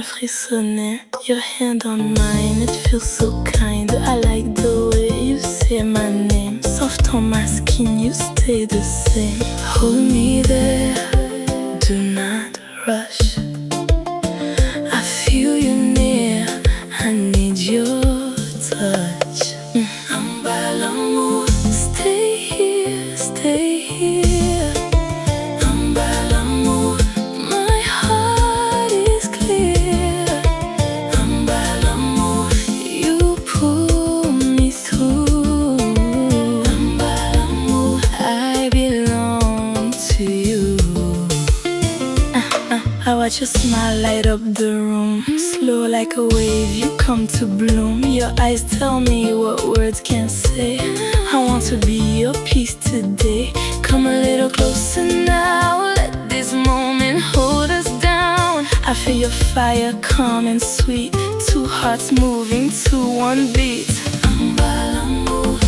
Frissonner, your hand on mine, it feels so kind. I like the way you say my name. Soft on my skin, you stay the same. Hold me there, do not rush. I feel you near, I need your touch. Anba Lanmou, stay here, stay here. Anba Lanmou, my heart is clear. I watch your smile light up the room. Slow like a wave, you come to bloom. Your eyes tell me what words can't say. I want to be your piece today. Come a little closer now. Let this moment hold us down. I feel your fire calm and sweet. Two hearts moving to one beat. Anba Lanmou,